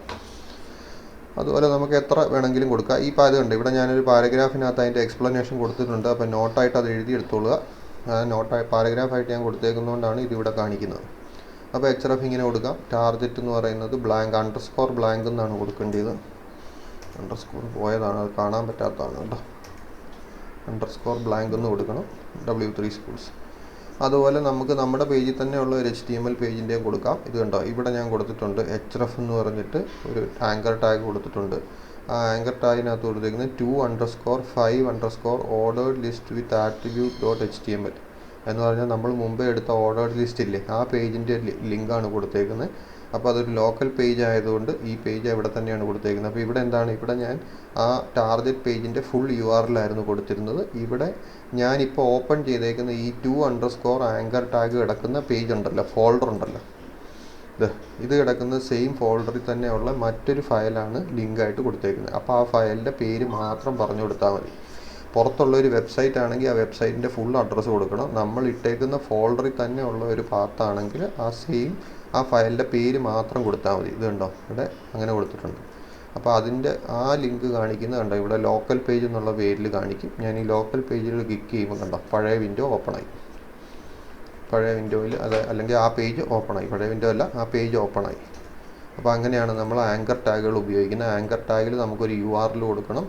അതുപോലെ നമുക്ക് എത്ര വേണമെങ്കിലും കൊടുക്കുക. ഈ പാല് കണ്ട് ഇവിടെ ഞാനൊരു പാരഗ്രാഫിനകത്ത് അതിൻ്റെ എക്സ്പ്ലനേഷൻ കൊടുത്തിട്ടുണ്ട്. അപ്പോൾ നോട്ടായിട്ട് അത് എഴുതിയെടുത്തോളുക. പാരഗ്രാഫായിട്ട് ഞാൻ കൊടുത്തേക്കുന്നതുകൊണ്ടാണ് ഇതിവിടെ കാണിക്കുന്നത്. അപ്പോൾ href ഇങ്ങനെ കൊടുക്കാം. ടാർഗറ്റ് എന്ന് പറയുന്നത് ബ്ലാങ്ക് അണ്ടർസ്കോർ ബ്ലാങ്ക് എന്നാണ് കൊടുക്കേണ്ടത്. അണ്ടർസ്കോർ പോയതാണ്, അത് കാണാൻ പറ്റാത്തതാണ് കേട്ടോ. അണ്ടർസ്കോർ ബ്ലാങ്ക് എന്ന് കൊടുക്കണം W3 സ്കൂൾസ്. അതുപോലെ നമുക്ക് നമ്മുടെ പേജിൽ തന്നെയുള്ള ഒരു HTML പേജിൻ്റെയും കൊടുക്കാം. ഇത് കണ്ടോ, ഇവിടെ ഞാൻ കൊടുത്തിട്ടുണ്ട് href എന്ന് പറഞ്ഞിട്ട് ഒരു ആങ്കർ ടാഗ് കൊടുത്തിട്ടുണ്ട്. ആ ആങ്കർ ടാഗിനകത്ത് കൊടുത്തേക്കുന്നത് 2_5_ list with attribute.html എന്ന് പറഞ്ഞാൽ നമ്മൾ മുമ്പേ എടുത്ത ഓർഡേർഡ് ലിസ്റ്റ് ഇല്ലേ, ആ പേജിൻ്റെ ലിങ്കാണ് കൊടുത്തേക്കുന്നത്. അപ്പോൾ അതൊരു ലോക്കൽ പേജ് ആയതുകൊണ്ട് ഈ പേജ് ഇവിടെ തന്നെയാണ് കൊടുത്തേക്കുന്നത്. അപ്പോൾ ഇവിടെ എന്താണ്, ഇവിടെ ഞാൻ ആ ടാർഗറ്റ് പേജിൻ്റെ ഫുൾ URL ആയിരുന്നു കൊടുത്തിരുന്നത്. ഇവിടെ ഞാനിപ്പോൾ ഓപ്പൺ ചെയ്തേക്കുന്ന ഈ 2_ ആങ്കർ ടാഗ് കിടക്കുന്ന പേജ് ഉണ്ടല്ലോ, ഫോൾഡർ ഉണ്ടല്ലോ, ഇത് കിടക്കുന്ന സെയിം ഫോൾഡറിൽ തന്നെയുള്ള മറ്റൊരു ഫയലാണ് ലിങ്കായിട്ട് കൊടുത്തേക്കുന്നത്. അപ്പോൾ ആ ഫയലിൻ്റെ പേര് മാത്രം പറഞ്ഞു കൊടുത്താൽ മതി. പുറത്തുള്ള ഒരു വെബ്സൈറ്റ് ആണെങ്കിൽ ആ വെബ്സൈറ്റിൻ്റെ ഫുൾ അഡ്രസ്സ് കൊടുക്കണം. നമ്മൾ ഇട്ടേക്കുന്ന ഫോൾഡറിൽ തന്നെ ഉള്ള ഒരു പാത്താണെങ്കിൽ ആ ഫയലിൻ്റെ പേര് മാത്രം കൊടുത്താൽ മതി. ഇത് കണ്ടോ, ഇവിടെ അങ്ങനെ കൊടുത്തിട്ടുണ്ട്. അപ്പോൾ അതിൻ്റെ ആ ലിങ്ക് കാണിക്കുന്നത് കണ്ടോ, ഇവിടെ ലോക്കൽ പേജ് എന്നുള്ള പേരിൽ കാണിക്കും. ഞാൻ ഈ ലോക്കൽ പേജിൽ ക്ലിക്ക് ചെയ്യുമ്പോൾ കണ്ടോ പഴയ വിൻഡോ ഓപ്പണായി. പഴയ വിൻഡോയിൽ അല്ലെങ്കിൽ ആ പേജ് ഓപ്പണായി. പഴയ വിൻഡോ അല്ല, ആ പേജ് ഓപ്പണായി. അപ്പോൾ അങ്ങനെയാണ് നമ്മൾ ആങ്കർ ടാഗുകൾ ഉപയോഗിക്കുന്നത്. ആങ്കർ ടാഗിൽ നമുക്കൊരു URL കൊടുക്കണം.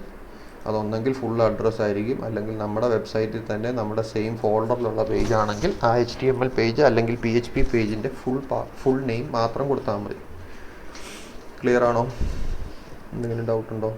അതൊന്നെങ്കിൽ ഫുൾ അഡ്രസ്സ് ആയിരിക്കും, അല്ലെങ്കിൽ നമ്മുടെ വെബ്സൈറ്റിൽ തന്നെ നമ്മുടെ സെയിം ഫോൾഡറിലുള്ള പേജ് ആണെങ്കിൽ ആ HTML പേജ് അല്ലെങ്കിൽ PHP പേജിൻ്റെ ഫുൾ നെയിം മാത്രം കൊടുത്താൽ മതി. ക്ലിയർ ആണോ? എന്തെങ്കിലും ഡൗട്ട് ഉണ്ടോ?